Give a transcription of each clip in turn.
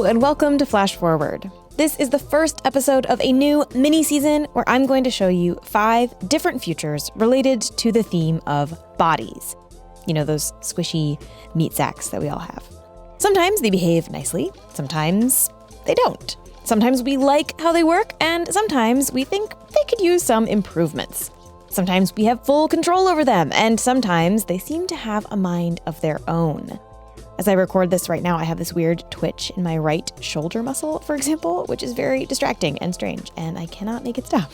and welcome to Flash Forward. This is the first episode of a new mini-season where I'm going to show you 5 different futures related to the theme of bodies. You know, those squishy meat sacks that we all have. Sometimes they behave nicely, sometimes they don't. Sometimes we like how they work, and sometimes we think they could use some improvements. Sometimes we have full control over them, and sometimes they seem to have a mind of their own. As I record this right now, I have this weird twitch in my right shoulder muscle, for example, which is very distracting and strange, and I cannot make it stop.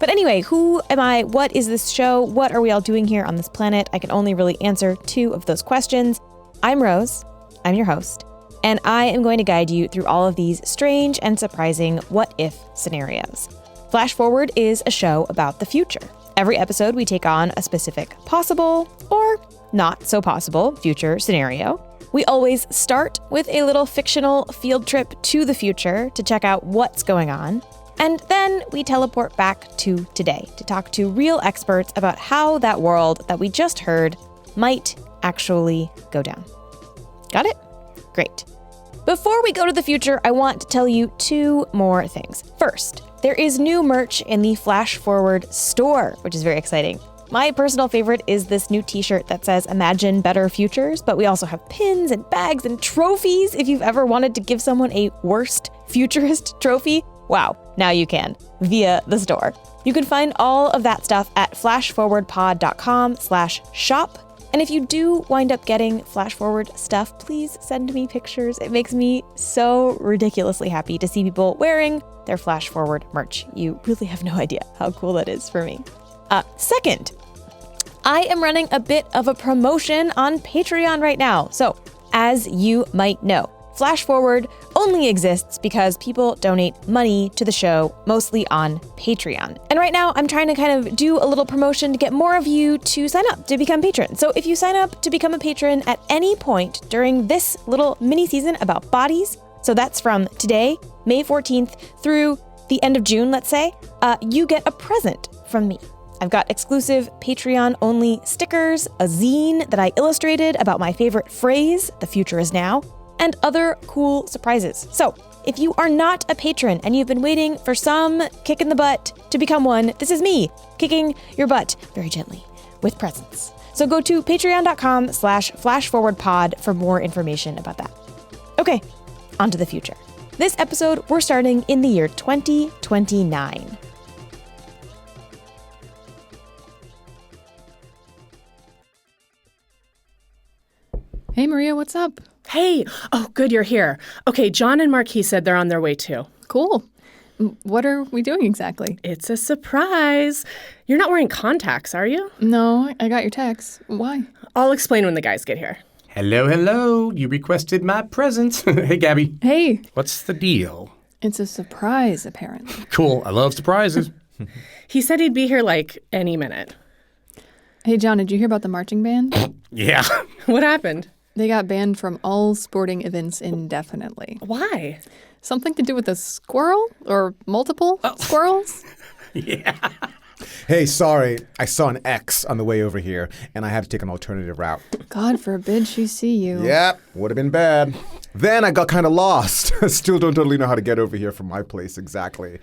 But anyway, who am I? What is this show? What are we all doing here on this planet? I can only really answer 2 of those questions. I'm Rose, I'm your host, and I am going to guide you through all of these strange and surprising what-if scenarios. Flash Forward is a show about the future. Every episode, we take on a specific possible or not so possible future scenario. We always start with a little fictional field trip to the future to check out what's going on. And then we teleport back to today to talk to real experts about how that world that we just heard might actually go down. Got it? Great. Before we go to the future, I want to tell you 2 more things. First, there is new merch in the Flash Forward store, which is very exciting. My personal favorite is this new t-shirt that says Imagine Better Futures, but we also have pins and bags and trophies. If you've ever wanted to give someone a worst futurist trophy, wow, now you can, via the store. You can find all of that stuff at flashforwardpod.com/shop. And if you do wind up getting Flash Forward stuff, please send me pictures. It makes me so ridiculously happy to see people wearing their Flash Forward merch. You really have no idea how cool that is for me. Second, I am running a bit of a promotion on Patreon right now. So, as you might know, Flash Forward only exists because people donate money to the show, mostly on Patreon. And right now, I'm trying to kind of do a little promotion to get more of you to sign up to become patrons. So if you sign up to become a patron at any point during this little mini season about bodies, so that's from today, May 14th, through the end of June, let's say, you get a present from me. I've got exclusive Patreon-only stickers, a zine that I illustrated about my favorite phrase, the future is now, and other cool surprises. So, if you are not a patron and you've been waiting for some kick in the butt to become one, this is me kicking your butt very gently with presents. So go to patreon.com/flashforwardpod for more information about that. Okay, on to the future. This episode, we're starting in the year 2029. Hey, Maria, what's up? Hey. Oh, good you're here. Okay, John and Marquis said they're on their way too. Cool. What are we doing exactly? It's a surprise. You're not wearing contacts, are you? No, I got your text. Why? I'll explain when the guys get here. Hello. You requested my presents. Hey, Gabby. Hey. What's the deal? It's a surprise, apparently. Cool. I love surprises. He said he'd be here like any minute. Hey, John, did you hear about the marching band? Yeah. What happened? They got banned from all sporting events indefinitely. Why? Something to do with a squirrel? Or multiple squirrels? Yeah. Hey, sorry. I saw an X on the way over here, and I had to take an alternative route. God forbid she see you. Yep, would have been bad. Then I got kind of lost. Still don't totally know how to get over here from my place exactly.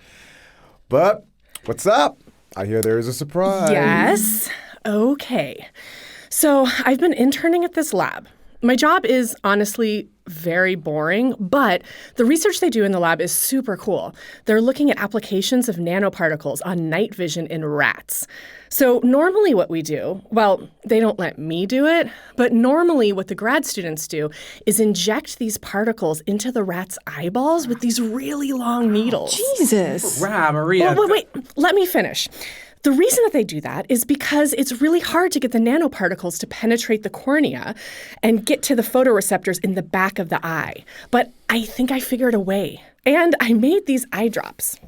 But what's up? I hear there is a surprise. Yes. Okay. So I've been interning at this lab. My job is honestly very boring, but the research they do in the lab is super cool. They're looking at applications of nanoparticles on night vision in rats. So normally what we do, well, they don't let me do it, but normally what the grad students do is inject these particles into the rat's eyeballs with these really long needles. Jesus. Wow, Maria. Wait, let me finish. The reason that they do that is because it's really hard to get the nanoparticles to penetrate the cornea and get to the photoreceptors in the back of the eye. But I think I figured a way. And I made these eye drops.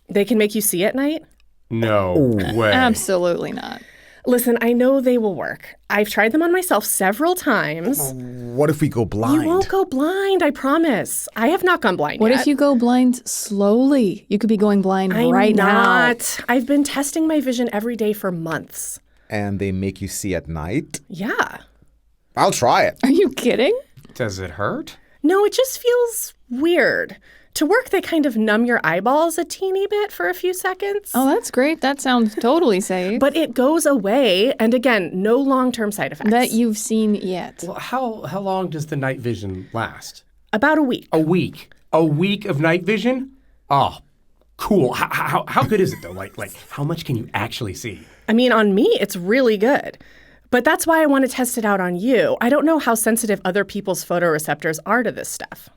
They can make you see at night? No way. Absolutely not. Listen, I know they will work. I've tried them on myself several times. What if we go blind? You won't go blind, I promise. I have not gone blind What yet. if you go blind slowly? You could be going blind I'm right not. I've been testing my vision every day for months. And they make you see at night? Yeah. I'll try it. now. Are you kidding? Does it hurt? No, it just feels weird. To work, they kind of numb your eyeballs a teeny bit for a few seconds. Oh, that's great. That sounds totally safe. But it goes away, and again, no long-term side effects. That you've seen yet. Well, how long does the night vision last? About a week. A week. A week of night vision? Oh, cool. How good is it, though? Like, how much can you actually see? I mean, on me, it's really good. But that's why I want to test it out on you. I don't know how sensitive other people's photoreceptors are to this stuff.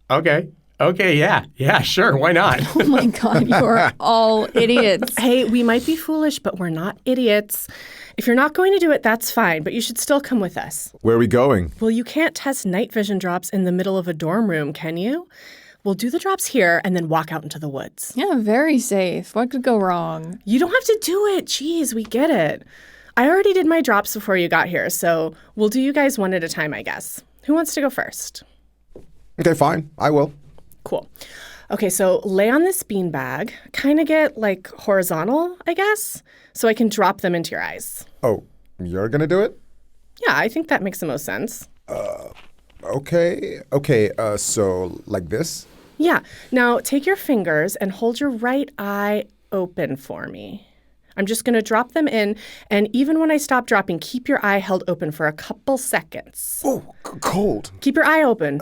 Okay, yeah, sure, why not? Oh my God, you are all idiots. Hey, we might be foolish, but we're not idiots. If you're not going to do it, that's fine, but you should still come with us. Where are we going? Well, you can't test night vision drops in the middle of a dorm room, can you? We'll do the drops here and then walk out into the woods. Yeah, very safe. What could go wrong? You don't have to do it. Jeez, we get it. I already did my drops before you got here, so we'll do you guys one at a time, I guess. Who wants to go first? Okay, fine. I will. Cool. Okay, so lay on this beanbag, kind of get like horizontal, I guess, so I can drop them into your eyes. Oh, you're gonna do it? Yeah, I think that makes the most sense. Okay, so like this? Yeah. Now take your fingers and hold your right eye open for me. I'm just going to drop them in, and even when I stop dropping, keep your eye held open for a couple seconds. Oh, cold. Keep your eye open.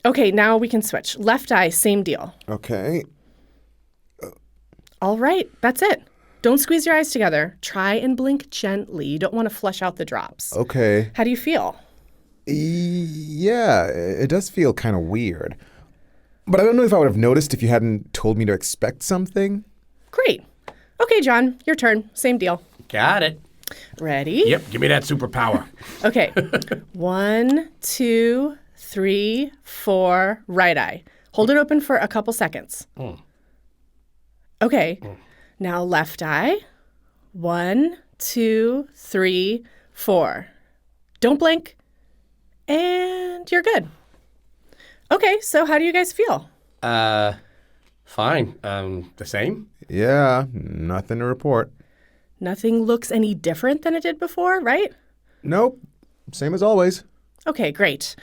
Okay, now we can switch. Left eye, same deal. Okay. All right, that's it. Don't squeeze your eyes together. Try and blink gently. You don't want to flush out the drops. Okay. How do you feel? Yeah, it does feel kind of weird. But I don't know if I would have noticed if you hadn't told me to expect something. Great. Okay, John, your turn. Same deal. Got it. Ready? Yep, give me that superpower. Okay. 1, 2, 3, 4, right eye. Hold it open for a couple seconds. Okay. Now left eye. 1, 2, 3, 4. Don't blink. And you're good. Okay, so how do you guys feel? Fine. The same? Yeah, nothing to report. Nothing looks any different than it did before, right? Nope, same as always. Okay, great.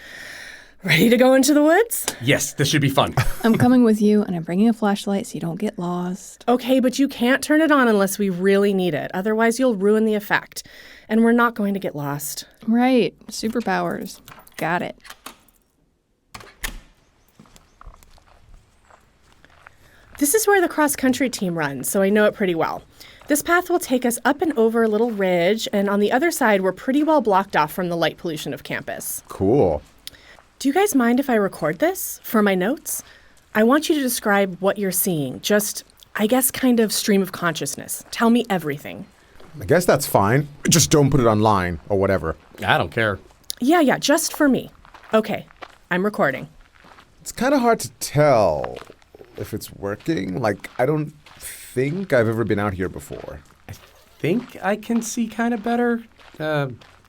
Ready to go into the woods? Yes, this should be fun. I'm coming with you, and I'm bringing a flashlight so you don't get lost. Okay, but you can't turn it on unless we really need it. Otherwise, you'll ruin the effect. And we're not going to get lost. Right. Superpowers. Got it. This is where the cross-country team runs, so I know it pretty well. This path will take us up and over a little ridge, and on the other side, we're pretty well blocked off from the light pollution of campus. Cool. Do you guys mind if I record this for my notes? I want you to describe what you're seeing. Just, I guess, kind of stream of consciousness. Tell me everything. I guess that's fine. Just don't put it online or whatever. I don't care. Yeah, just for me. Okay, I'm recording. It's kind of hard to tell if it's working. Like, I don't think I've ever been out here before. Think I can see kind of better.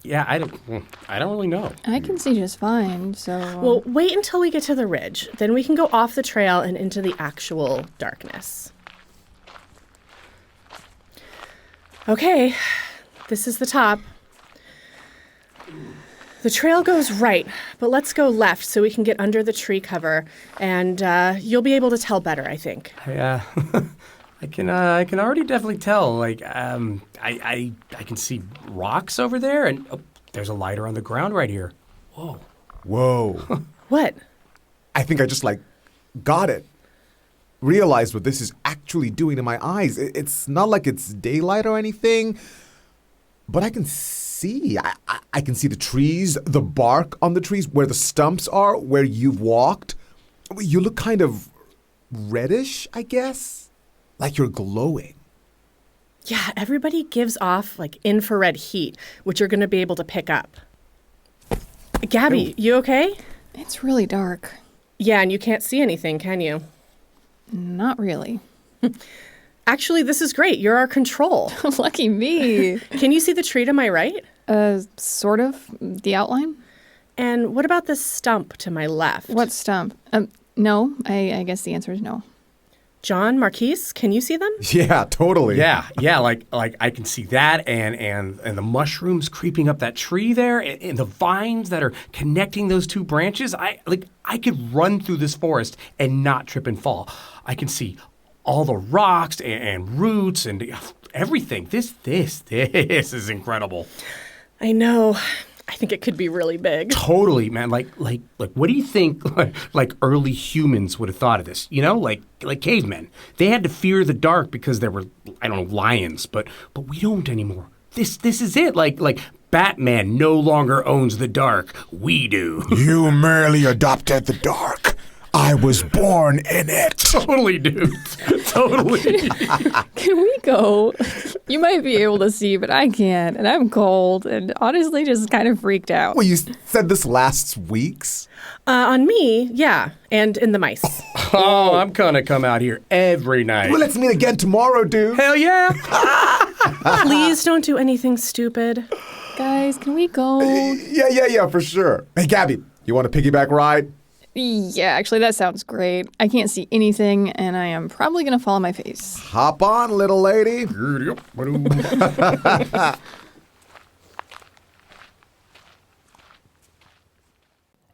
Yeah, I don't really know. I can see just fine, so... Well, wait until we get to the ridge. Then we can go off the trail and into the actual darkness. Okay, this is the top. The trail goes right, but let's go left so we can get under the tree cover, and you'll be able to tell better, I think. I can already definitely tell. Like, I can see rocks over there, and there's a lighter on the ground right here. Whoa. What? I think I just, got it. Realized what this is actually doing to my eyes. It's not like it's daylight or anything, but I can see. I can see the trees, the bark on the trees, where the stumps are, where you've walked. You look kind of reddish, I guess. Like you're glowing. Yeah, everybody gives off infrared heat, which you're going to be able to pick up. Gabby, you okay? It's really dark. Yeah, and you can't see anything, can you? Not really. Actually, this is great. You're our control. Lucky me. Can you see the tree to my right? Sort of. The outline? And what about this stump to my left? What stump? No, I guess the answer is no. John, Marquise, can you see them? Yeah, totally. Yeah, like I can see that and the mushrooms creeping up that tree there and the vines that are connecting those two branches. I could run through this forest and not trip and fall. I can see all the rocks and roots and everything. This is incredible. I know. I think it could be really big. Totally, man. Like, what do you think? Like early humans would have thought of this? You know, like cavemen. They had to fear the dark because there were, I don't know, lions. But we don't anymore. This is it. Like Batman no longer owns the dark. We do. You merely adopted the dark. I was born in it. Totally, dude. Totally. Can we go? You might be able to see, but I can't. And I'm cold and honestly just kind of freaked out. Well, you said this lasts weeks? On me, yeah, and in the mice. Oh, I'm gonna come out here every night. Well, let's meet again tomorrow, dude. Hell yeah. Please don't do anything stupid. Guys, can we go? Yeah, for sure. Hey, Gabby, you want a piggyback ride? Yeah, actually, that sounds great. I can't see anything, and I am probably going to fall on my face. Hop on, little lady.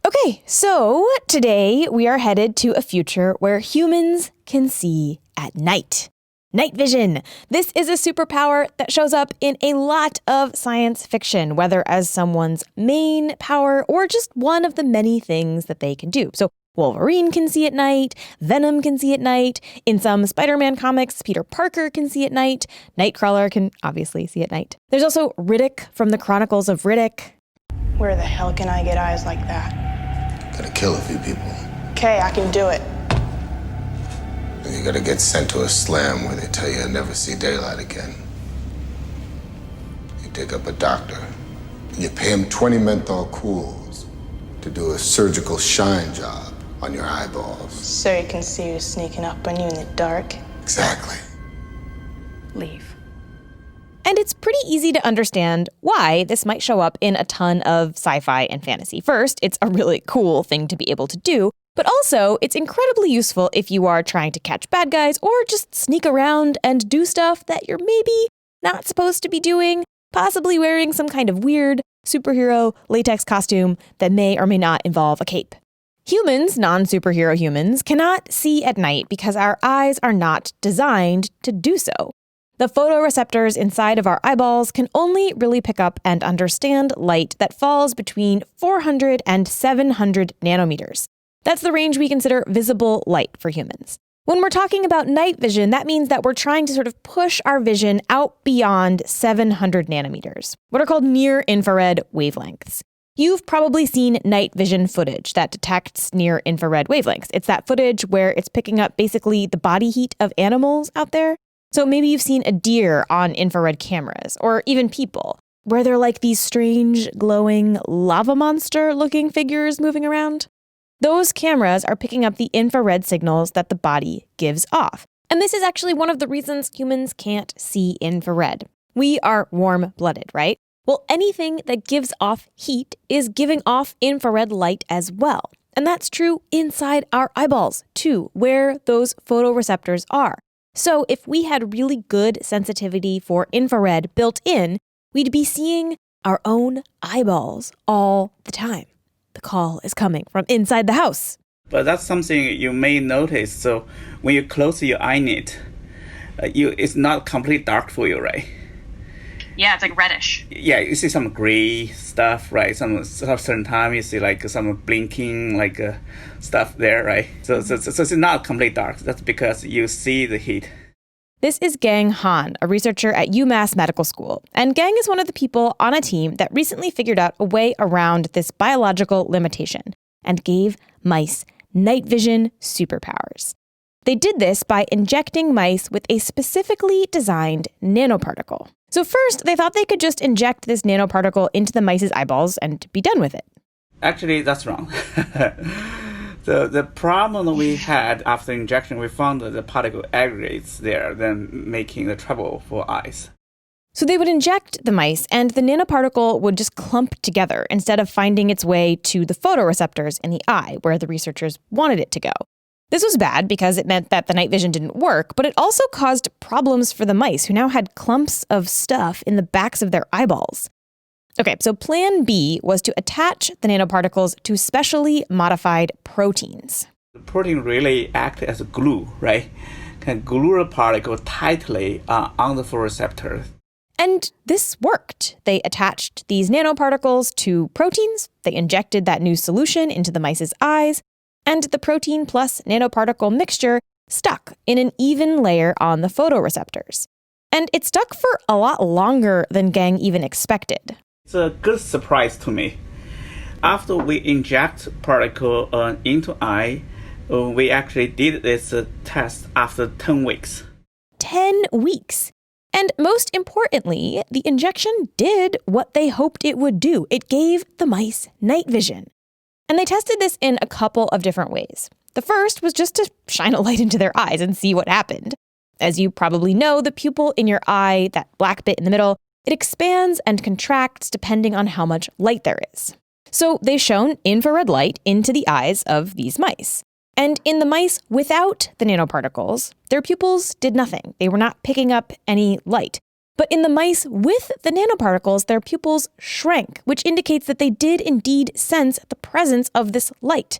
Okay, so today we are headed to a future where humans can see at night. Night vision. This is a superpower that shows up in a lot of science fiction, whether as someone's main power or just one of the many things that they can do. So Wolverine can see at night, Venom can see at night. In some Spider-Man comics, Peter Parker can see at night. Nightcrawler can obviously see at night. There's also Riddick from the Chronicles of Riddick. Where the hell can I get eyes like that? Gotta kill a few people. Okay, I can do it. And you gotta get sent to a slam where they tell you you'll never see daylight again. You dig up a doctor, and you pay him 20 menthol cools to do a surgical shine job on your eyeballs. So you can see who's sneaking up on you in the dark. Exactly. Leave. And it's pretty easy to understand why this might show up in a ton of sci-fi and fantasy. First, it's a really cool thing to be able to do, but also it's incredibly useful if you are trying to catch bad guys or just sneak around and do stuff that you're maybe not supposed to be doing, possibly wearing some kind of weird superhero latex costume that may or may not involve a cape. Humans, non-superhero humans, cannot see at night because our eyes are not designed to do so. The photoreceptors inside of our eyeballs can only really pick up and understand light that falls between 400 and 700 nanometers. That's the range we consider visible light for humans. When we're talking about night vision, that means that we're trying to sort of push our vision out beyond 700 nanometers, what are called near-infrared wavelengths. You've probably seen night vision footage that detects near-infrared wavelengths. It's that footage where it's picking up basically the body heat of animals out there. So maybe you've seen a deer on infrared cameras, or even people, where they're like these strange, glowing, lava monster-looking figures moving around. Those cameras are picking up the infrared signals that the body gives off. And this is actually one of the reasons humans can't see infrared. We are warm-blooded, right? Well, anything that gives off heat is giving off infrared light as well. And that's true inside our eyeballs, too, where those photoreceptors are. So if we had really good sensitivity for infrared built in, we'd be seeing our own eyeballs all the time. The call is coming from inside the house. But that's something you may notice. So when you close your eyelid, it's not completely dark for you, right? Yeah, it's like reddish. Yeah, you see some gray stuff, right? Some certain time you see like some blinking like stuff there, right? So it's not completely dark. That's because you see the heat. This is Gang Han, a researcher at UMass Medical School. And Gang is one of the people on a team that recently figured out a way around this biological limitation and gave mice night vision superpowers. They did this by injecting mice with a specifically designed nanoparticle. So first, they thought they could just inject this nanoparticle into the mice's eyeballs and be done with it. Actually, that's wrong. The problem that we had after injection, we found that the particle aggregates there, then making the trouble for eyes. So they would inject the mice, and the nanoparticle would just clump together instead of finding its way to the photoreceptors in the eye, where the researchers wanted it to go. This was bad because it meant that the night vision didn't work, but it also caused problems for the mice who now had clumps of stuff in the backs of their eyeballs. Okay, so plan B was to attach the nanoparticles to specially modified proteins. The protein really acts as a glue, right? Can glue the particle tightly on the photoreceptor. And this worked. They attached these nanoparticles to proteins, they injected that new solution into the mice's eyes, and the protein plus nanoparticle mixture stuck in an even layer on the photoreceptors. And it stuck for a lot longer than Gang even expected. It's a good surprise to me. After we inject particle into eye, we actually did this test after 10 weeks. 10 weeks. And most importantly, the injection did what they hoped it would do. It gave the mice night vision. And they tested this in a couple of different ways. The first was just to shine a light into their eyes and see what happened. As you probably know, the pupil in your eye, that black bit in the middle, it expands and contracts depending on how much light there is. So they shone infrared light into the eyes of these mice. And in the mice without the nanoparticles, their pupils did nothing. They were not picking up any light. But in the mice with the nanoparticles, their pupils shrank, which indicates that they did indeed sense the presence of this light.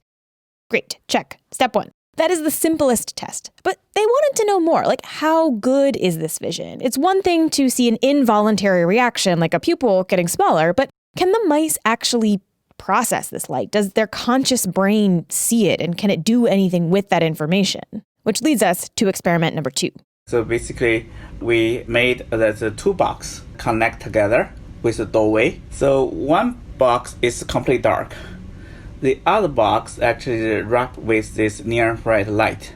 Great, check. Step 1. That is the simplest test. But they wanted to know more, like how good is this vision? It's one thing to see an involuntary reaction, like a pupil getting smaller, but can the mice actually process this light? Does their conscious brain see it, and can it do anything with that information? Which leads us to experiment number 2. So basically, we made the 2 boxes connect together with a doorway. So one box is completely dark. The other box actually wrapped with this near-infrared light.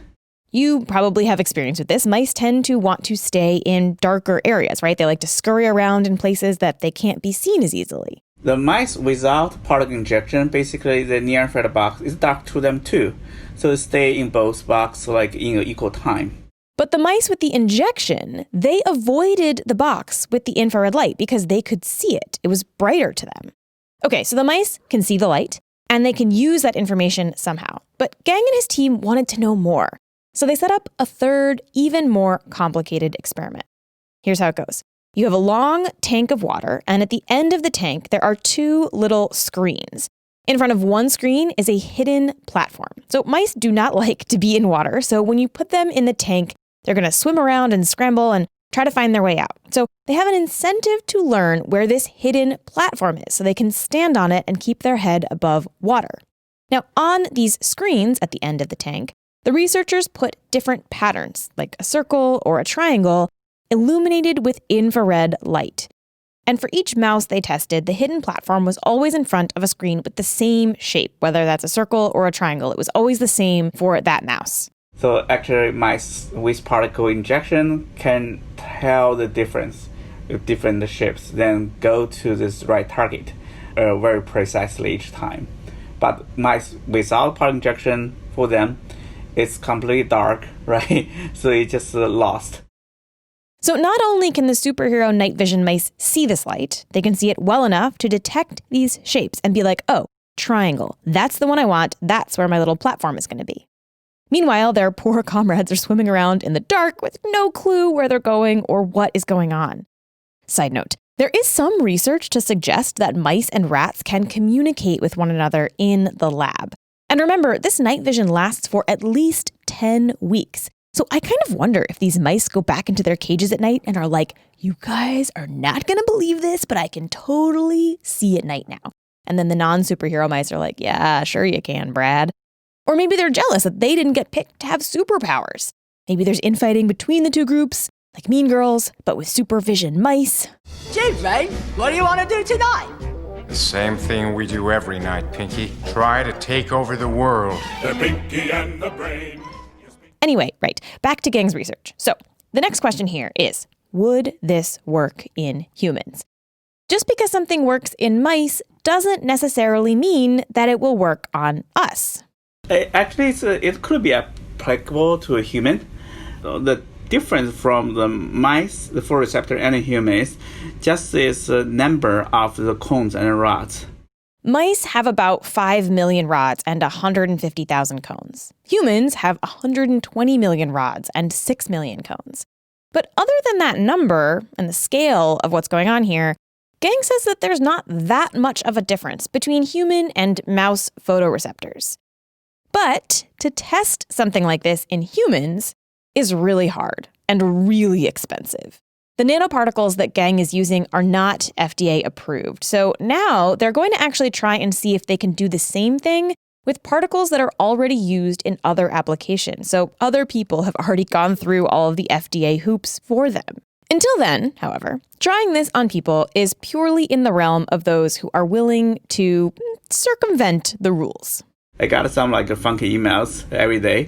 You probably have experience with this. Mice tend to want to stay in darker areas, right? They like to scurry around in places that they can't be seen as easily. The mice without particle injection, basically the near-infrared box is dark to them too. So they stay in both boxes like in an equal time. But the mice with the injection, they avoided the box with the infrared light because they could see it. It was brighter to them. Okay, so the mice can see the light, and they can use that information somehow. But Gang and his team wanted to know more. So they set up a third, even more complicated experiment. Here's how it goes. You have a long tank of water, and at the end of the tank, there are 2 little screens. In front of one screen is a hidden platform. So mice do not like to be in water, so when you put them in the tank, they're going to swim around and scramble and try to find their way out. So they have an incentive to learn where this hidden platform is so they can stand on it and keep their head above water. Now, on these screens at the end of the tank, the researchers put different patterns, like a circle or a triangle, illuminated with infrared light. And for each mouse they tested, the hidden platform was always in front of a screen with the same shape, whether that's a circle or a triangle. It was always the same for that mouse. So actually, mice with particle injection can tell the difference with different shapes, then go to this right target very precisely each time. But mice without particle injection, for them, it's completely dark, right? So it's just lost. So not only can the superhero night vision mice see this light, they can see it well enough to detect these shapes and be like, oh, triangle, that's the one I want, that's where my little platform is going to be. Meanwhile, their poor comrades are swimming around in the dark with no clue where they're going or what is going on. Side note, there is some research to suggest that mice and rats can communicate with one another in the lab. And remember, this night vision lasts for at least 10 weeks. So I kind of wonder if these mice go back into their cages at night and are like, you guys are not going to believe this, but I can totally see at night now. And then the non-superhero mice are like, yeah, sure you can, Brad. Or maybe they're jealous that they didn't get picked to have superpowers. Maybe there's infighting between the 2 groups, like Mean Girls, but with supervision mice. Gee, Ray, what do you want to do tonight? The same thing we do every night, Pinky. Try to take over the world. The Pinky and the Brain. Anyway, right, back to Gang's research. So the next question here is, would this work in humans? Just because something works in mice doesn't necessarily mean that it will work on us. Actually, it could be applicable to a human. The difference from the mice, the photoreceptor, and the humans just is the number of the cones and rods. Mice have about 5 million rods and 150,000 cones. Humans have 120 million rods and 6 million cones. But other than that number and the scale of what's going on here, Gang says that there's not that much of a difference between human and mouse photoreceptors. But to test something like this in humans is really hard and really expensive. The nanoparticles that Gang is using are not FDA approved. So now they're going to actually try and see if they can do the same thing with particles that are already used in other applications. So other people have already gone through all of the FDA hoops for them. Until then, however, trying this on people is purely in the realm of those who are willing to circumvent the rules. I got some funky emails every day.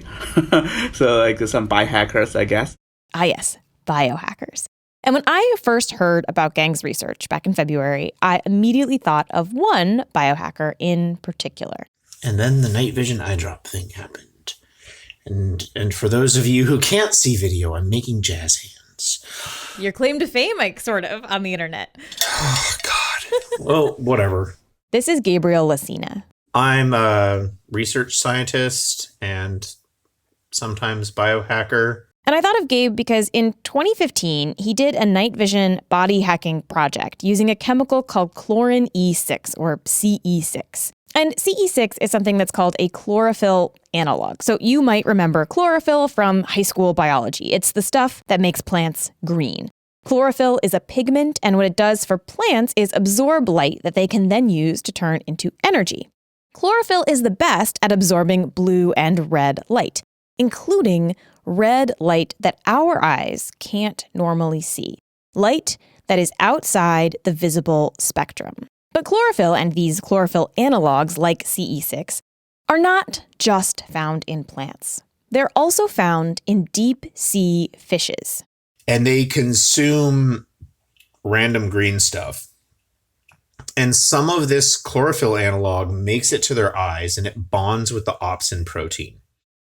So some biohackers, I guess. Ah, yes, biohackers. And when I first heard about Gang's research back in February, I immediately thought of one biohacker in particular. And then the night vision eye drop thing happened. And for those of you who can't see video, I'm making jazz hands. Your claim to fame, sort of, on the internet. Oh, God. Well, whatever. This is Gabriel Lacina. I'm a research scientist and sometimes biohacker. And I thought of Gabe because in 2015, he did a night vision body hacking project using a chemical called chlorin E6 or CE6. And CE6 is something that's called a chlorophyll analog. So you might remember chlorophyll from high school biology. It's the stuff that makes plants green. Chlorophyll is a pigment, and what it does for plants is absorb light that they can then use to turn into energy. Chlorophyll is the best at absorbing blue and red light, including red light that our eyes can't normally see, light that is outside the visible spectrum. But chlorophyll and these chlorophyll analogs like CE6 are not just found in plants. They're also found in deep sea fishes. And they consume random green stuff. And some of this chlorophyll analog makes it to their eyes and it bonds with the opsin protein.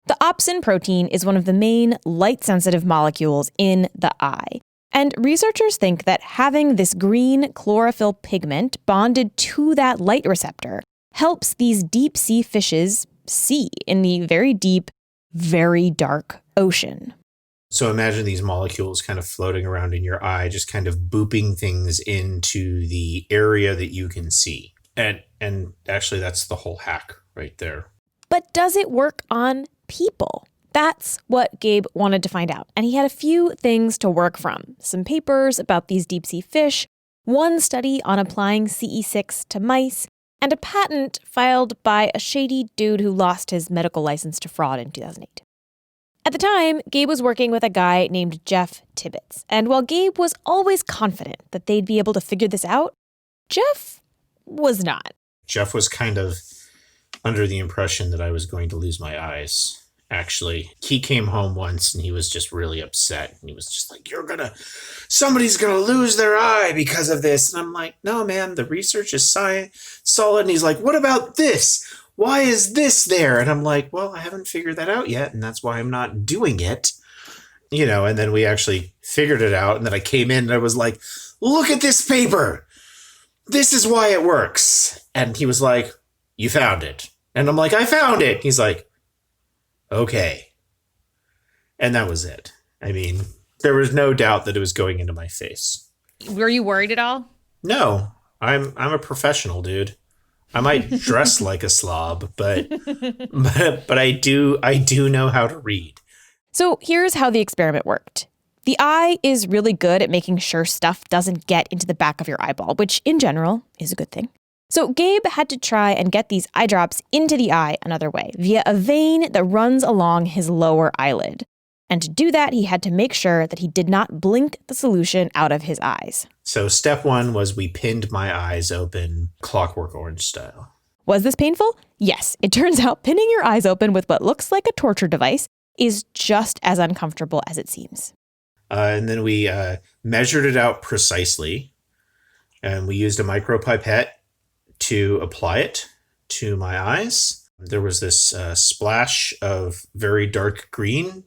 The opsin protein is one of the main light-sensitive molecules in the eye. And researchers think that having this green chlorophyll pigment bonded to that light receptor helps these deep-sea fishes see in the very deep, very dark ocean. So imagine these molecules kind of floating around in your eye, just kind of booping things into the area that you can see. And actually, that's the whole hack right there. But does it work on people? That's what Gabe wanted to find out. And he had a few things to work from. Some papers about these deep sea fish, one study on applying CE6 to mice, and a patent filed by a shady dude who lost his medical license to fraud in 2008. At the time, Gabe was working with a guy named Jeff Tibbetts. And while Gabe was always confident that they'd be able to figure this out, Jeff was not. Jeff was kind of under the impression that I was going to lose my eyes. Actually, he came home once and he was just really upset. And he was just like, somebody's going to lose their eye because of this. And I'm like, no, man, the research is solid. And he's like, what about this? Why is this there? And I'm like, well, I haven't figured that out yet. And that's why I'm not doing it. And then we actually figured it out. And then I came in and I was like, look at this paper. This is why it works. And he was like, you found it. And I'm like, I found it. He's like, okay. And that was it. I mean, there was no doubt that it was going into my face. Were you worried at all? No, I'm a professional, dude. I might dress like a slob, but I do know how to read. So here's how the experiment worked. The eye is really good at making sure stuff doesn't get into the back of your eyeball, which in general is a good thing. So Gabe had to try and get these eye drops into the eye another way, via a vein that runs along his lower eyelid. And to do that, he had to make sure that he did not blink the solution out of his eyes. So step one was we pinned my eyes open, Clockwork Orange style. Was this painful? Yes. It turns out pinning your eyes open with what looks like a torture device is just as uncomfortable as it seems. And then we measured it out precisely, and we used a micropipette to apply it to my eyes. There was this splash of very dark green,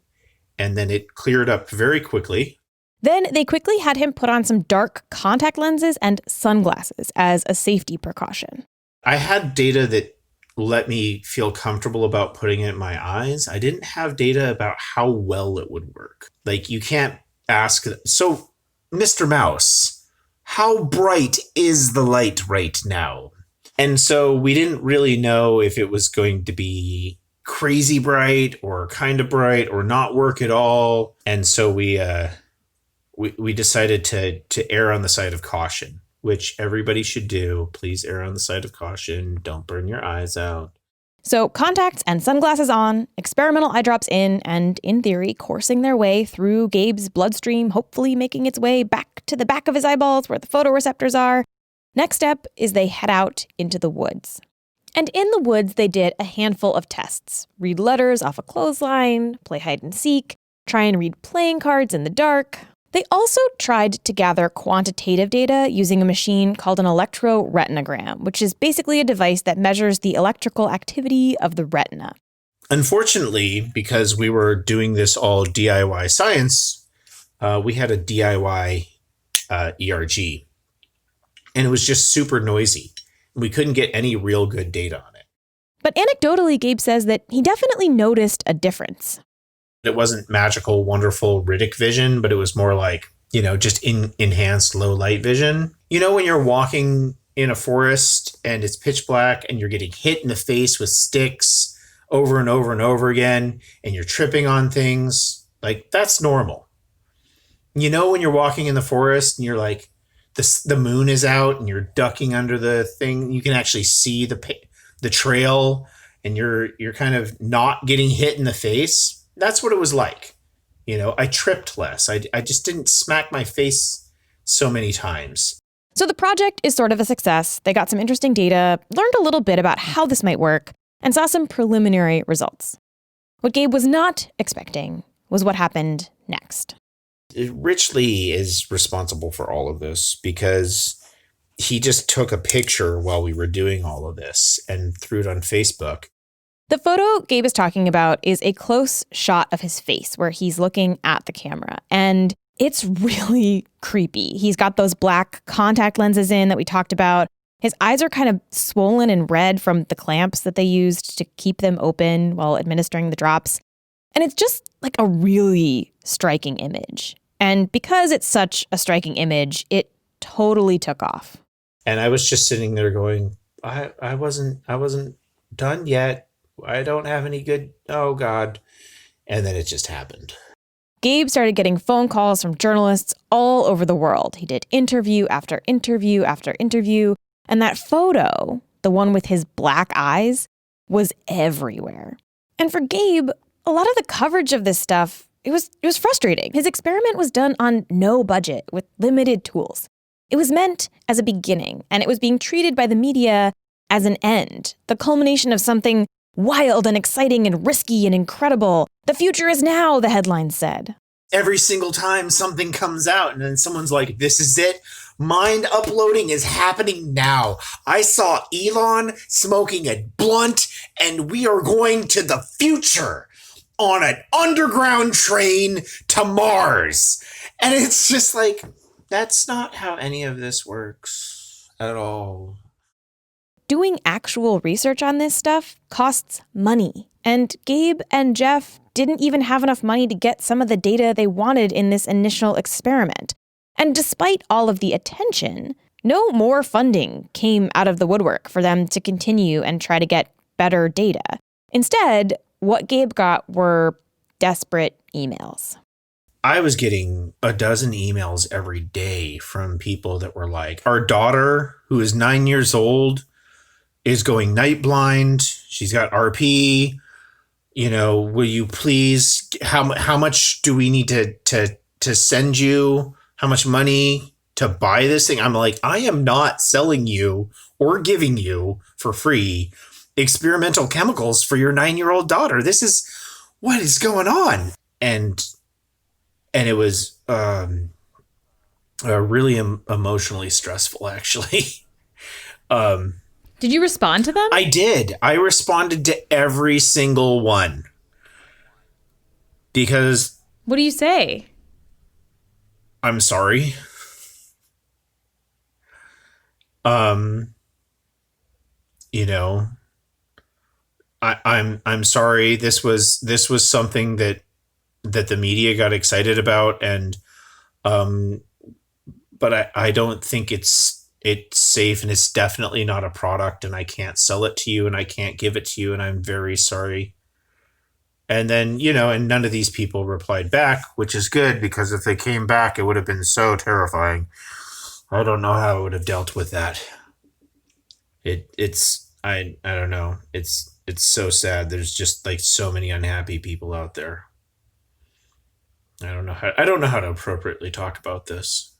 and then it cleared up very quickly. Then they quickly had him put on some dark contact lenses and sunglasses as a safety precaution. I had data that let me feel comfortable about putting it in my eyes. I didn't have data about how well it would work. Like, you can't ask, so Mr. Mouse, how bright is the light right now? And so we didn't really know if it was going to be crazy bright or kind of bright or not work at all. And so we decided to err on the side of caution, which everybody should do. Please err on the side of caution. Don't burn your eyes out. So contacts and sunglasses on, experimental eye drops in, and in theory, coursing their way through Gabe's bloodstream, hopefully making its way back to the back of his eyeballs where the photoreceptors are. Next step is they head out into the woods. And in the woods, they did a handful of tests. Read letters off a clothesline, play hide and seek, try and read playing cards in the dark. They also tried to gather quantitative data using a machine called an electroretinogram, which is basically a device that measures the electrical activity of the retina. Unfortunately, because we were doing this all DIY science, we had a DIY ERG. And it was just super noisy. We couldn't get any real good data on it. But anecdotally, Gabe says that he definitely noticed a difference. It wasn't magical, wonderful Riddick vision, but it was more like, just enhanced low light vision. When you're walking in a forest and it's pitch black and you're getting hit in the face with sticks over and over and over again, and you're tripping on things, like, that's normal. When you're walking in the forest and you're like, the moon is out and you're ducking under the thing, you can actually see the trail and you're kind of not getting hit in the face. That's what it was like. I tripped less. I just didn't smack my face so many times. So the project is sort of a success. They got some interesting data, learned a little bit about how this might work, and saw some preliminary results. What Gabe was not expecting was what happened next. Rich Lee is responsible for all of this because he just took a picture while we were doing all of this and threw it on Facebook. The photo Gabe is talking about is a close shot of his face where he's looking at the camera, and it's really creepy. He's got those black contact lenses in that we talked about. His eyes are kind of swollen and red from the clamps that they used to keep them open while administering the drops. And it's just like a really striking image. And because it's such a striking image, it totally took off. And I was just sitting there going, I wasn't done yet. I don't have any good, oh God. And then it just happened. Gabe started getting phone calls from journalists all over the world. He did interview after interview after interview. And that photo, the one with his black eyes, was everywhere. And for Gabe, a lot of the coverage of this stuff, it was frustrating. His experiment was done on no budget with limited tools. It was meant as a beginning, and it was being treated by the media as an end, the culmination of something wild and exciting and risky and incredible. The future is now, the headline said. Every single time something comes out and then someone's like, this is it. Mind uploading is happening now. I saw Elon smoking a blunt and we are going to the future on an underground train to Mars. And it's just like, that's not how any of this works at all. Doing actual research on this stuff costs money. And Gabe and Jeff didn't even have enough money to get some of the data they wanted in this initial experiment. And despite all of the attention, no more funding came out of the woodwork for them to continue and try to get better data. Instead, what Gabe got were desperate emails. I was getting a dozen emails every day from people that were like, our daughter, who is 9 years old, is going night blind. She's got RP. Will you please, how much do we need to send you? How much money to buy this thing? I'm like, I am not selling you or giving you for free experimental chemicals for your 9-year-old daughter. This is what is going on. And it was really emotionally stressful, actually. Did you respond to them? I did. I responded to every single one. Because... What do you say? I'm sorry. you know, I'm sorry. This was something that the media got excited about, and but I don't think it's safe, and it's definitely not a product, and I can't sell it to you, and I can't give it to you, and I'm very sorry. And then, and none of these people replied back, which is good, because if they came back, it would have been so terrifying. I don't know how I would have dealt with that. I don't know. It's so sad. There's just like so many unhappy people out there. I don't know how to appropriately talk about this.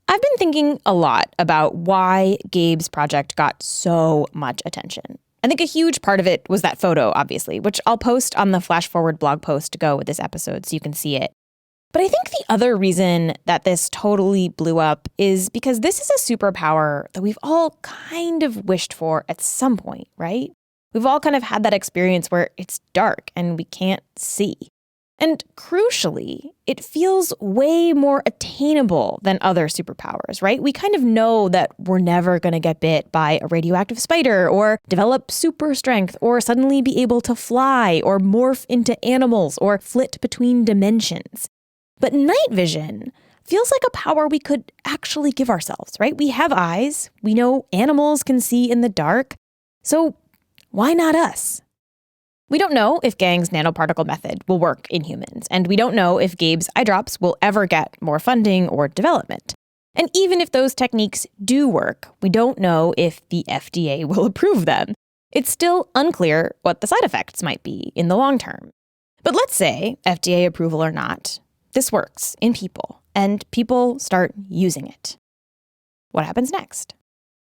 I've been thinking a lot about why Gabe's project got so much attention. I think a huge part of it was that photo, obviously, which I'll post on the Flash Forward blog post to go with this episode so you can see it. But I think the other reason that this totally blew up is because this is a superpower that we've all kind of wished for at some point, right? We've all kind of had that experience where it's dark and we can't see. And crucially, it feels way more attainable than other superpowers, right? We kind of know that we're never going to get bit by a radioactive spider or develop super strength or suddenly be able to fly or morph into animals or flit between dimensions. But night vision feels like a power we could actually give ourselves, right? We have eyes. We know animals can see in the dark. So why not us? We don't know if Gang's nanoparticle method will work in humans, and we don't know if Gabe's eye drops will ever get more funding or development. And even if those techniques do work, we don't know if the FDA will approve them. It's still unclear what the side effects might be in the long term. But let's say, FDA approval or not, this works in people, and people start using it. What happens next?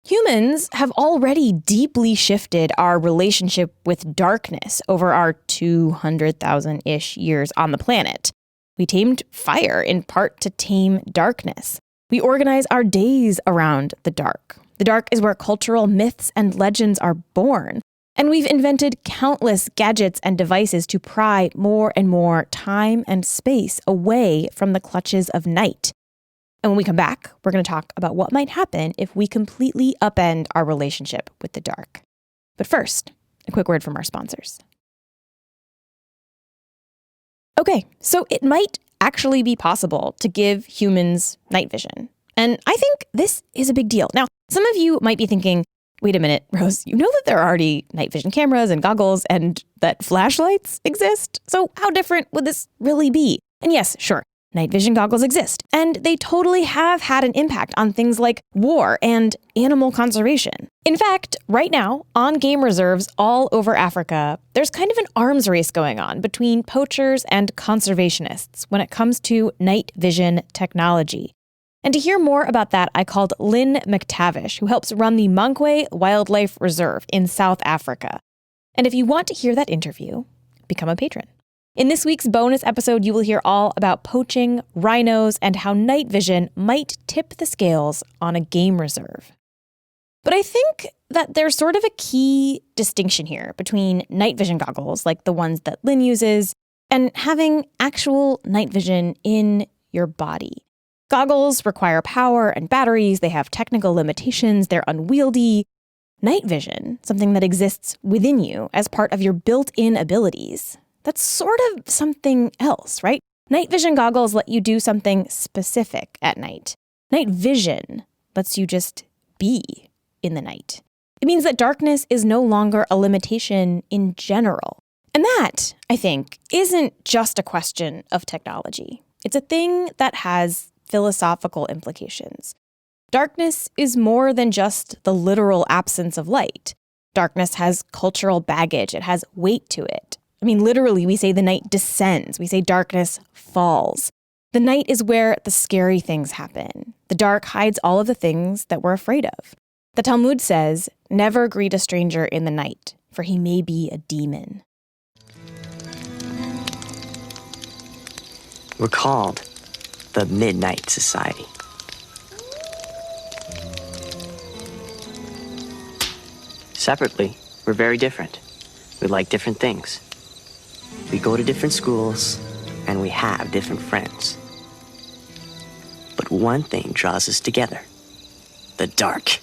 Humans have already deeply shifted our relationship with darkness over our 200,000-ish years on the planet. We tamed fire in part to tame darkness. We organize our days around the dark. The dark is where cultural myths and legends are born. And we've invented countless gadgets and devices to pry more and more time and space away from the clutches of night. And when we come back, we're going to talk about what might happen if we completely upend our relationship with the dark. But first, a quick word from our sponsors. Okay, so it might actually be possible to give humans night vision. And I think this is a big deal. Now, some of you might be thinking, wait a minute, Rose, you know that there are already night vision cameras and goggles and that flashlights exist? So how different would this really be? And yes, sure. Night vision goggles exist, and they totally have had an impact on things like war and animal conservation. In fact, right now, on game reserves all over Africa, there's kind of an arms race going on between poachers and conservationists when it comes to night vision technology. And to hear more about that, I called Lynn McTavish, who helps run the Monkwe Wildlife Reserve in South Africa. And if you want to hear that interview, become a patron. In this week's bonus episode, you will hear all about poaching, rhinos, and how night vision might tip the scales on a game reserve. But I think that there's sort of a key distinction here between night vision goggles, like the ones that Lynn uses, and having actual night vision in your body. Goggles require power and batteries, they have technical limitations, they're unwieldy. Night vision, something that exists within you as part of your built-in abilities, that's sort of something else, right? Night vision goggles let you do something specific at night. Night vision lets you just be in the night. It means that darkness is no longer a limitation in general. And that, I think, isn't just a question of technology. It's a thing that has philosophical implications. Darkness is more than just the literal absence of light. Darkness has cultural baggage. It has weight to it. I mean, literally, we say the night descends. We say darkness falls. The night is where the scary things happen. The dark hides all of the things that we're afraid of. The Talmud says, never greet a stranger in the night, for he may be a demon. We're called the Midnight Society. Separately, we're very different. We like different things. We go to different schools, and we have different friends. But one thing draws us together: the dark.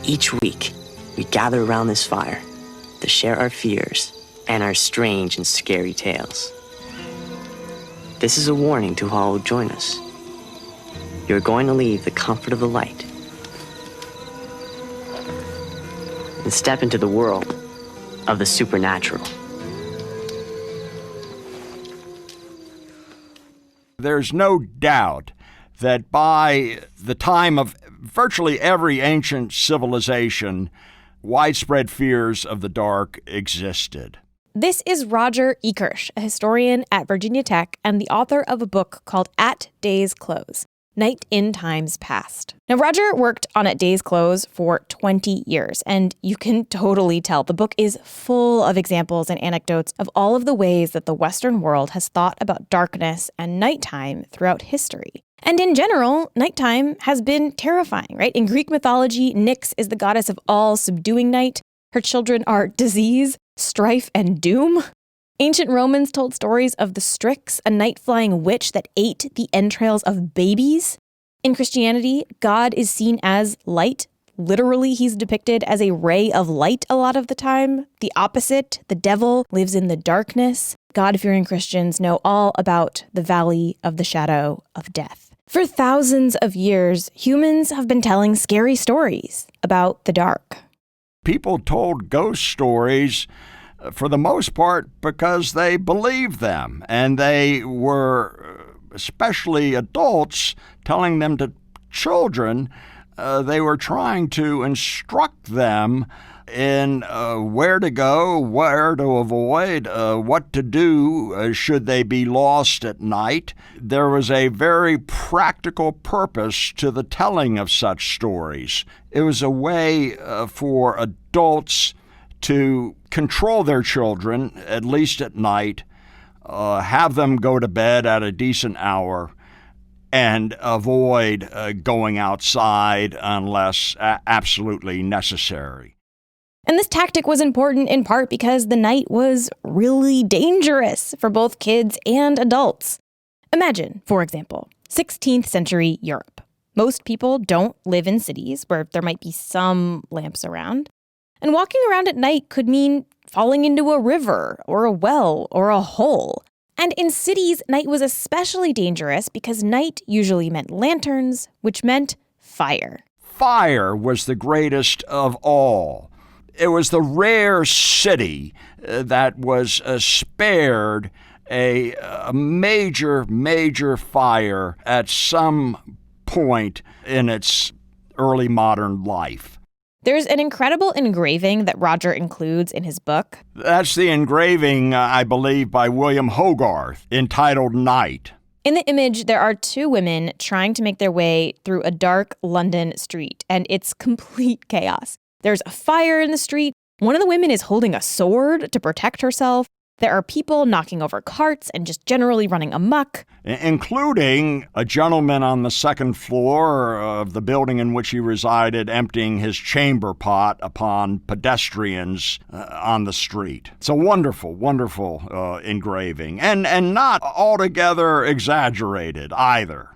Each week, we gather around this fire to share our fears and our strange and scary tales. This is a warning to all who join us. You're going to leave the comfort of the light and step into the world of the supernatural. There's no doubt that by the time of virtually every ancient civilization, widespread fears of the dark existed. This is Roger Ekirch, a historian at Virginia Tech and the author of a book called At Day's Close: Night in Times Past. Now, Roger worked on At Day's Close for 20 years, and you can totally tell the book is full of examples and anecdotes of all of the ways that the Western world has thought about darkness and nighttime throughout history. And in general, nighttime has been terrifying, right? In Greek mythology, Nyx is the goddess of all subduing night. Her children are disease, strife, and doom. Ancient Romans told stories of the Strix, a night-flying witch that ate the entrails of babies. In Christianity, God is seen as light. Literally, he's depicted as a ray of light a lot of the time. The opposite, the devil, lives in the darkness. God-fearing Christians know all about the valley of the shadow of death. For thousands of years, humans have been telling scary stories about the dark. People told ghost stories for the most part because they believed them, and they were, especially adults, telling them to children. They were trying to instruct them in where to go, where to avoid, what to do should they be lost at night. There was a very practical purpose to the telling of such stories. It was a way for adults to control their children, at least at night, have them go to bed at a decent hour, and avoid going outside unless absolutely necessary. And this tactic was important in part because the night was really dangerous for both kids and adults. Imagine, for example, 16th century Europe. Most people don't live in cities where there might be some lamps around. And walking around at night could mean falling into a river or a well or a hole. And in cities, night was especially dangerous because night usually meant lanterns, which meant fire. Fire was the greatest of all. It was the rare city that was spared a major fire at some point in its early modern life. There's an incredible engraving that Roger includes in his book. That's the engraving, I believe, by William Hogarth, entitled Night. In the image, there are two women trying to make their way through a dark London street, and it's complete chaos. There's a fire in the street. One of the women is holding a sword to protect herself. There are people knocking over carts and just generally running amok. Including a gentleman on the second floor of the building in which he resided emptying his chamber pot upon pedestrians on the street. It's a wonderful engraving, and not altogether exaggerated either.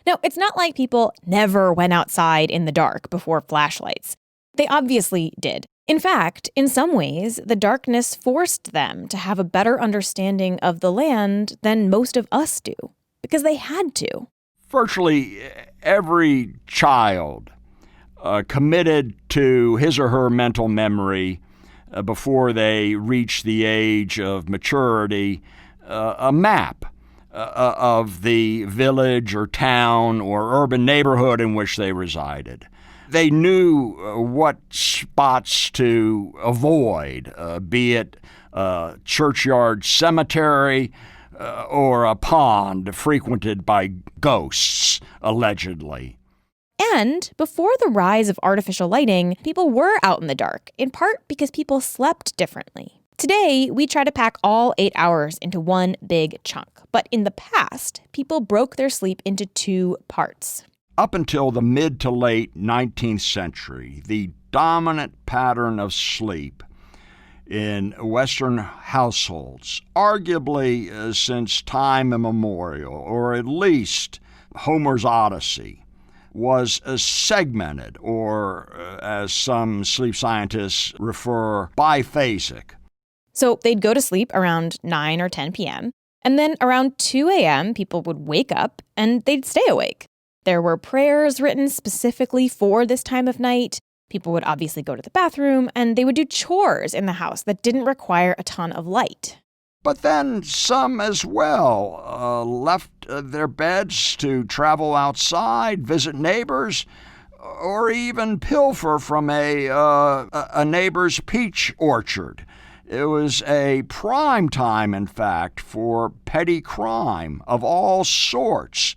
Now, it's not like people never went outside in the dark before flashlights. They obviously did. In fact, in some ways, the darkness forced them to have a better understanding of the land than most of us do, because they had to. Virtually every child committed to his or her mental memory before they reach the age of maturity a map of the village or town or urban neighborhood in which they resided. They knew what spots to avoid, be it a churchyard cemetery or a pond frequented by ghosts, allegedly. And before the rise of artificial lighting, people were out in the dark, in part because people slept differently. Today, we try to pack all 8 hours into one big chunk. But in the past, people broke their sleep into two parts. Up until the mid to late 19th century, the dominant pattern of sleep in Western households, arguably since time immemorial, or at least Homer's Odyssey, was segmented, or as some sleep scientists refer, biphasic. So they'd go to sleep around 9 or 10 p.m., and then around 2 a.m., people would wake up and they'd stay awake. There were prayers written specifically for this time of night. People would obviously go to the bathroom, and they would do chores in the house that didn't require a ton of light. But then some as well left their beds to travel outside, visit neighbors, or even pilfer from a neighbor's peach orchard. It was a prime time, in fact, for petty crime of all sorts.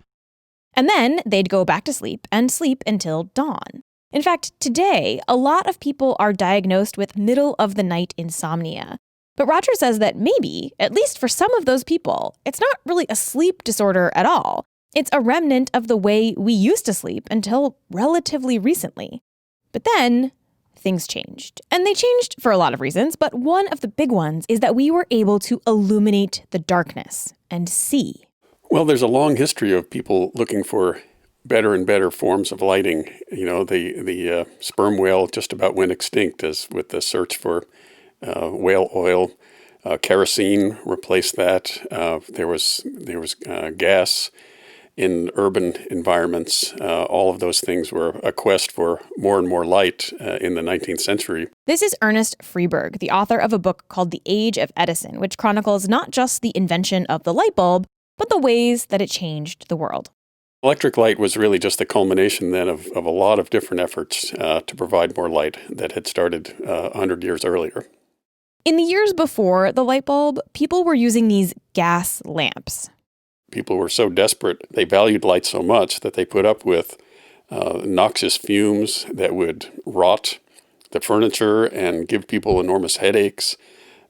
And then they'd go back to sleep and sleep until dawn. In fact, today, a lot of people are diagnosed with middle-of-the-night insomnia. But Roger says that maybe, at least for some of those people, it's not really a sleep disorder at all. It's a remnant of the way we used to sleep until relatively recently. But then things changed. And they changed for a lot of reasons, but one of the big ones is that we were able to illuminate the darkness and see. Well, there's a long history of people looking for better and better forms of lighting. You know, the sperm whale just about went extinct as with the search for whale oil. Kerosene replaced that. There was gas in urban environments. All of those things were a quest for more and more light in the 19th century. This is Ernest Freeberg, the author of a book called The Age of Edison, which chronicles not just the invention of the light bulb, but the ways that it changed the world. Electric light was really just the culmination then of a lot of different efforts to provide more light that had started 100 years earlier. In the years before the light bulb, people were using these gas lamps. People were so desperate, they valued light so much that they put up with noxious fumes that would rot the furniture and give people enormous headaches.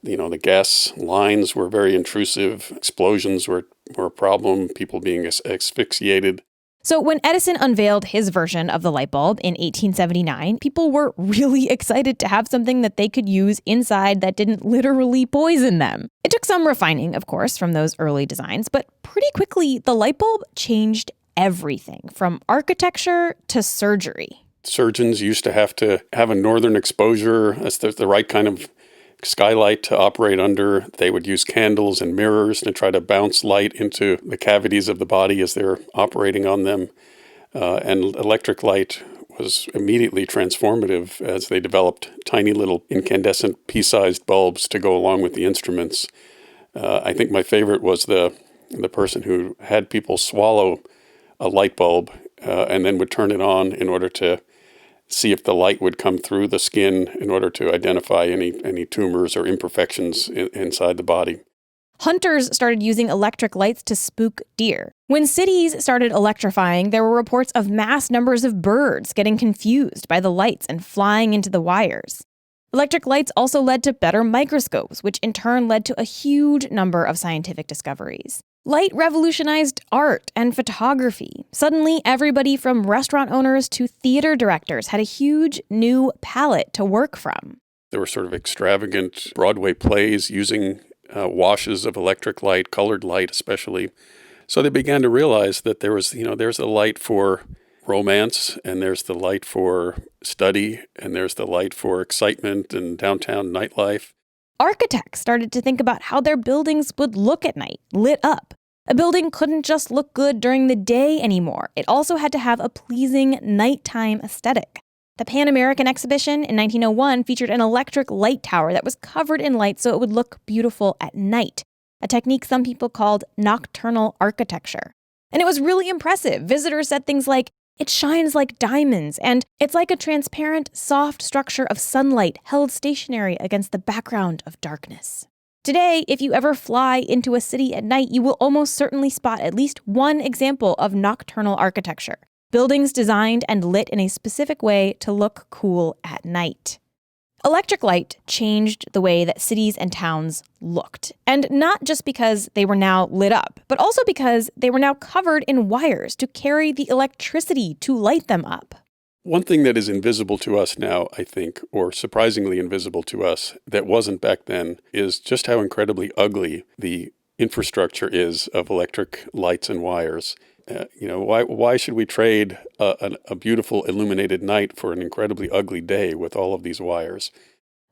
You know, the gas lines were very intrusive. Explosions were a problem, people being asphyxiated. So when Edison unveiled his version of the light bulb in 1879, people were really excited to have something that they could use inside that didn't literally poison them. It took some refining, of course, from those early designs, but pretty quickly, the light bulb changed everything from architecture to surgery. Surgeons used to have a northern exposure. That's the right kind of skylight to operate under. They would use candles and mirrors to try to bounce light into the cavities of the body as they're operating on them. And electric light was immediately transformative as they developed tiny little incandescent pea-sized bulbs to go along with the instruments. I think my favorite was the person who had people swallow a light bulb and then would turn it on in order to see if the light would come through the skin in order to identify any tumors or imperfections inside the body. Hunters started using electric lights to spook deer. When cities started electrifying, there were reports of mass numbers of birds getting confused by the lights and flying into the wires. Electric lights also led to better microscopes, which in turn led to a huge number of scientific discoveries. Light revolutionized art and photography. Suddenly, everybody from restaurant owners to theater directors had a huge new palette to work from. There were sort of extravagant Broadway plays using washes of electric light, colored light especially. So they began to realize that there's the light for romance, and there's the light for study, and there's the light for excitement and downtown nightlife. Architects started to think about how their buildings would look at night, lit up. A building couldn't just look good during the day anymore. It also had to have a pleasing nighttime aesthetic. The Pan American Exhibition in 1901 featured an electric light tower that was covered in light so it would look beautiful at night, a technique some people called nocturnal architecture. And it was really impressive. Visitors said things like, "It shines like diamonds," and "it's like a transparent, soft structure of sunlight held stationary against the background of darkness." Today, if you ever fly into a city at night, you will almost certainly spot at least one example of nocturnal architecture. Buildings designed and lit in a specific way to look cool at night. Electric light changed the way that cities and towns looked. And not just because they were now lit up, but also because they were now covered in wires to carry the electricity to light them up. One thing that is invisible to us now, I think, or surprisingly invisible to us, that wasn't back then, is just how incredibly ugly the infrastructure is of electric lights and wires. Why should we trade a beautiful illuminated night for an incredibly ugly day with all of these wires?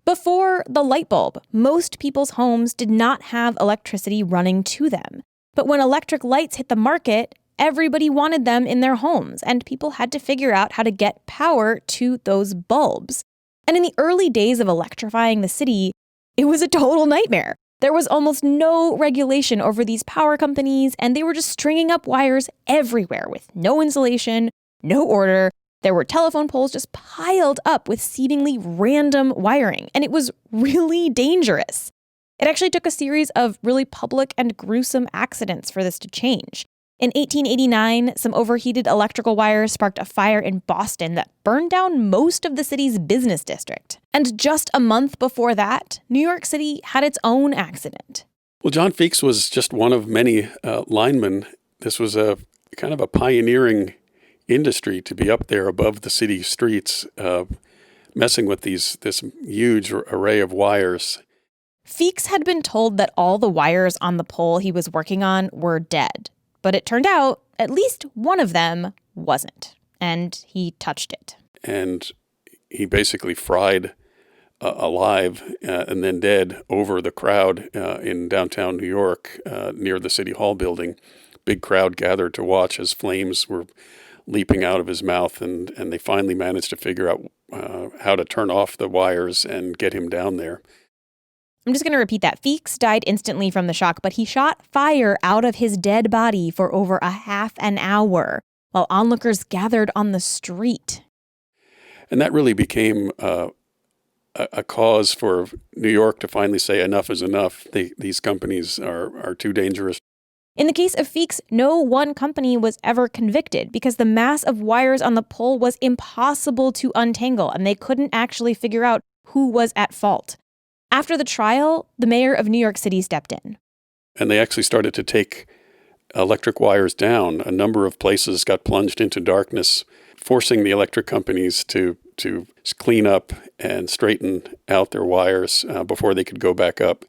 Before the light bulb, most people's homes did not have electricity running to them. But when electric lights hit the market, everybody wanted them in their homes, and people had to figure out how to get power to those bulbs. And in the early days of electrifying the city, it was a total nightmare. There was almost no regulation over these power companies, and they were just stringing up wires everywhere with no insulation, no order. There were telephone poles just piled up with seemingly random wiring, and it was really dangerous. It actually took a series of really public and gruesome accidents for this to change. In 1889, some overheated electrical wires sparked a fire in Boston that burned down most of the city's business district. And just a month before that, New York City had its own accident. Well, John Feeks was just one of many linemen. This was a kind of a pioneering industry to be up there above the city streets, messing with this huge array of wires. Feeks had been told that all the wires on the pole he was working on were dead. But it turned out at least one of them wasn't, and he touched it. And he basically fried alive and then dead over the crowd in downtown New York near the City Hall building. Big crowd gathered to watch as flames were leaping out of his mouth, and they finally managed to figure out how to turn off the wires and get him down there. I'm just going to repeat that. Feeks died instantly from the shock, but he shot fire out of his dead body for over a half an hour while onlookers gathered on the street. And that really became a cause for New York to finally say enough is enough. These companies are too dangerous. In the case of Feeks, no one company was ever convicted because the mass of wires on the pole was impossible to untangle, and they couldn't actually figure out who was at fault. After the trial, the mayor of New York City stepped in. And they actually started to take electric wires down. A number of places got plunged into darkness, forcing the electric companies to clean up and straighten out their wires before they could go back up.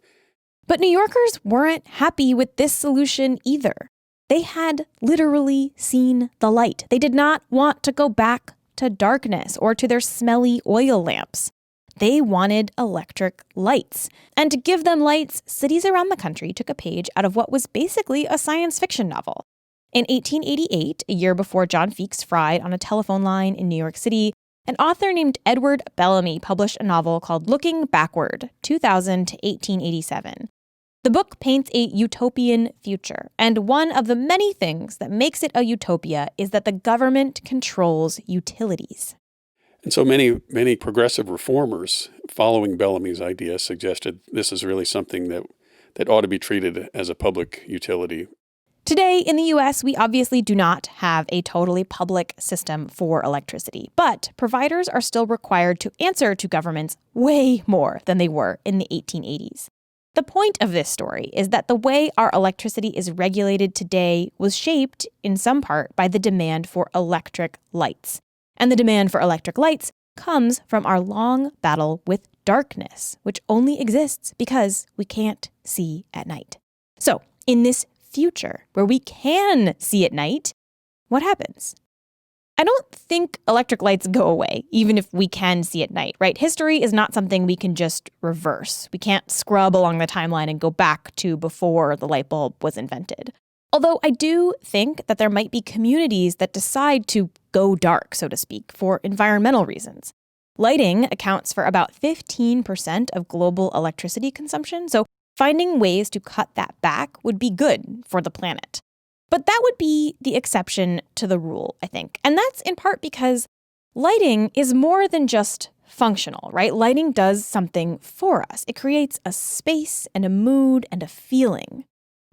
But New Yorkers weren't happy with this solution either. They had literally seen the light. They did not want to go back to darkness or to their smelly oil lamps. They wanted electric lights. And to give them lights, cities around the country took a page out of what was basically a science fiction novel. In 1888, a year before John Feeks fried on a telephone line in New York City, an author named Edward Bellamy published a novel called Looking Backward, 2000 to 1887. The book paints a utopian future, and one of the many things that makes it a utopia is that the government controls utilities. And so many progressive reformers following Bellamy's idea suggested this is really something that ought to be treated as a public utility. Today in the U.S., we obviously do not have a totally public system for electricity, but providers are still required to answer to governments way more than they were in the 1880s. The point of this story is that the way our electricity is regulated today was shaped, in some part, by the demand for electric lights. And the demand for electric lights comes from our long battle with darkness, which only exists because we can't see at night. So, in this future where we can see at night, what happens? I don't think electric lights go away, even if we can see at night, right? History is not something we can just reverse. We can't scrub along the timeline and go back to before the light bulb was invented. Although I do think that there might be communities that decide to go dark, so to speak, for environmental reasons. Lighting accounts for about 15% of global electricity consumption, so finding ways to cut that back would be good for the planet. But that would be the exception to the rule, I think. And that's in part because lighting is more than just functional, right? Lighting does something for us. It creates a space and a mood and a feeling.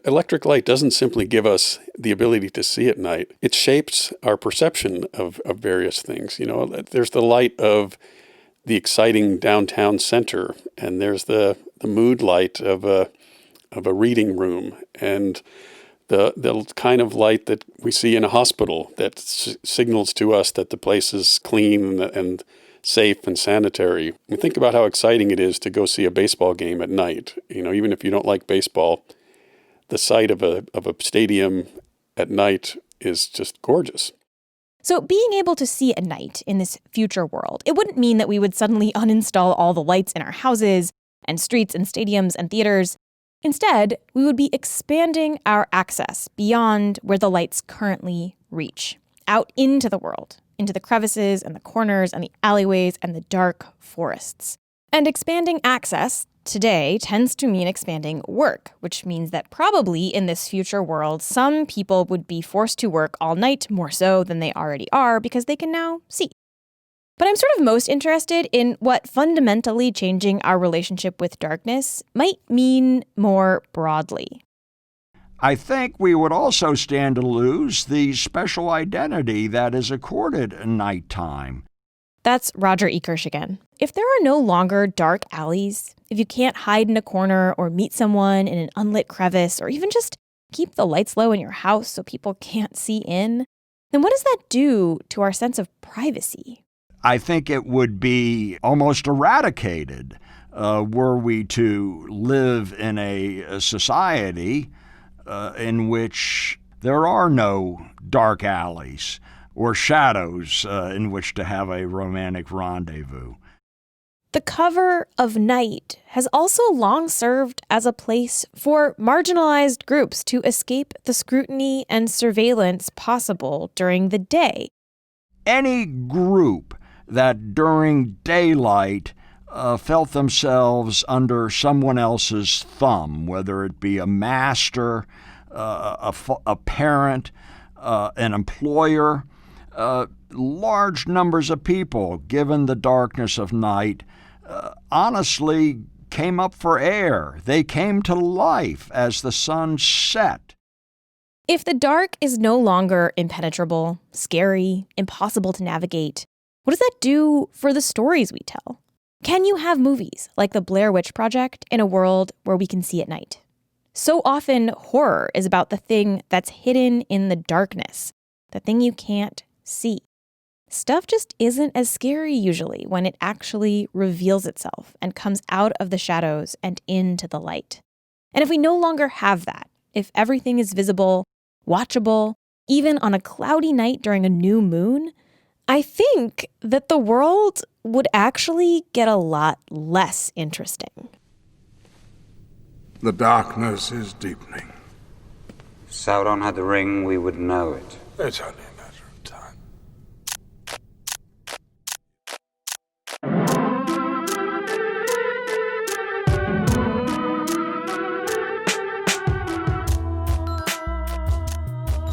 Electric light doesn't simply give us the ability to see at night. It shapes our perception of various things. You know, there's the light of the exciting downtown center, and there's the mood light of a reading room, and the kind of light that we see in a hospital that signals to us that the place is clean and safe and sanitary. We think about how exciting it is to go see a baseball game at night. You know, even if you don't like baseball, the sight of a stadium at night is just gorgeous. So being able to see at night in this future world, it wouldn't mean that we would suddenly uninstall all the lights in our houses and streets and stadiums and theaters. Instead, we would be expanding our access beyond where the lights currently reach, out into the world, into the crevices and the corners and the alleyways and the dark forests. And expanding access today tends to mean expanding work, which means that probably in this future world, some people would be forced to work all night more so than they already are because they can now see. But I'm sort of most interested in what fundamentally changing our relationship with darkness might mean more broadly. I think we would also stand to lose the special identity that is accorded nighttime. That's Roger E. Kirsch again. If there are no longer dark alleys, if you can't hide in a corner or meet someone in an unlit crevice or even just keep the lights low in your house so people can't see in, then what does that do to our sense of privacy? I think it would be almost eradicated were we to live in a society in which there are no dark alleys or shadows in which to have a romantic rendezvous. The cover of night has also long served as a place for marginalized groups to escape the scrutiny and surveillance possible during the day. Any group that during daylight felt themselves under someone else's thumb, whether it be a master, a parent, an employer, large numbers of people, given the darkness of night, honestly came up for air. They came to life as the sun set. If the dark is no longer impenetrable, scary, impossible to navigate, what does that do for the stories we tell? Can you have movies like The Blair Witch Project in a world where we can see at night? So often, horror is about the thing that's hidden in the darkness, the thing you can't see. Stuff just isn't as scary usually when it actually reveals itself and comes out of the shadows and into the light. And if we no longer have that, if everything is visible, watchable, even on a cloudy night during a new moon, I think that the world would actually get a lot less interesting. The darkness is deepening. If Sauron had the ring, we would know it. It's only a matter of time.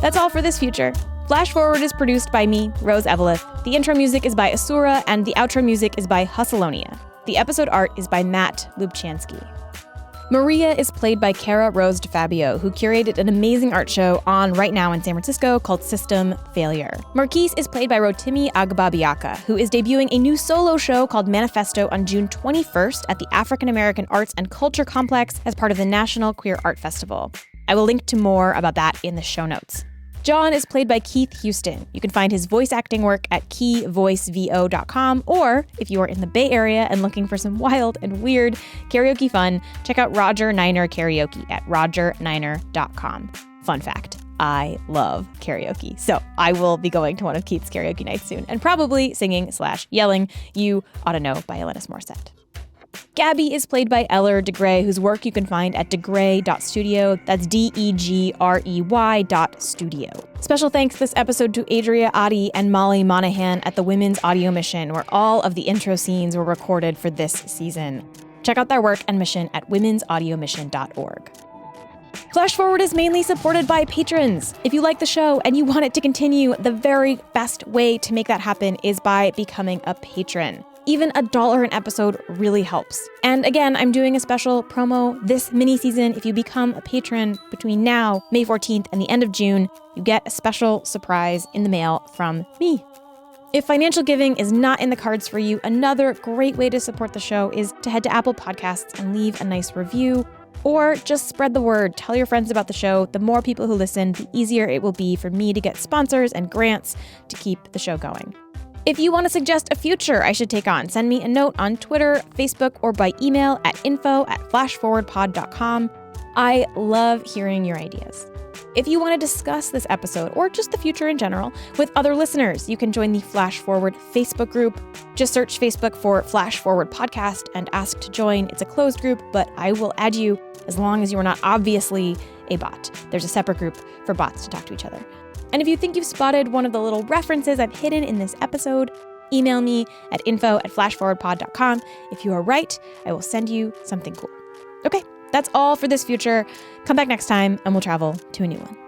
That's all for this future. Flash Forward is produced by me, Rose Eveleth. The intro music is by Asura, and the outro music is by Hustalonia. The episode art is by Matt Lubchansky. Maria is played by Cara Rose DeFabio, who curated an amazing art show on right now in San Francisco called System Failure. Marquise is played by Rotimi Agbabiaka, who is debuting a new solo show called Manifesto on June 21st at the African American Arts and Culture Complex as part of the National Queer Art Festival. I will link to more about that in the show notes. John is played by Keith Houston. You can find his voice acting work at keyvoicevo.com, or if you are in the Bay Area and looking for some wild and weird karaoke fun, check out Roger Niner Karaoke at rogerniner.com. Fun fact, I love karaoke, so I will be going to one of Keith's karaoke nights soon and probably singing/yelling You Ought to Know by Alanis Morissette. Gabby is played by Eller DeGrey, whose work you can find at degrey.studio. That's DEGREY.studio. Special thanks this episode to Adria Adi and Molly Monahan at the Women's Audio Mission, where all of the intro scenes were recorded for this season. Check out their work and mission at womensaudiomission.org. Flash Forward is mainly supported by patrons. If you like the show and you want it to continue, the very best way to make that happen is by becoming a patron. Even $1 an episode really helps. And again, I'm doing a special promo this mini season. If you become a patron between now, May 14th, and the end of June, you get a special surprise in the mail from me. If financial giving is not in the cards for you, another great way to support the show is to head to Apple Podcasts and leave a nice review, or just spread the word. Tell your friends about the show. The more people who listen, the easier it will be for me to get sponsors and grants to keep the show going. If you want to suggest a future I should take on, send me a note on Twitter, Facebook, or by email at info@flashforwardpod.com. I love hearing your ideas. If you want to discuss this episode or just the future in general with other listeners, you can join the Flash Forward Facebook group. Just search Facebook for Flash Forward Podcast and ask to join. It's a closed group, but I will add you as long as you are not obviously a bot. There's a separate group for bots to talk to each other. And if you think you've spotted one of the little references I've hidden in this episode, email me at info@flashforwardpod.com. If you are right, I will send you something cool. Okay. That's all for this future. Come back next time and we'll travel to a new one.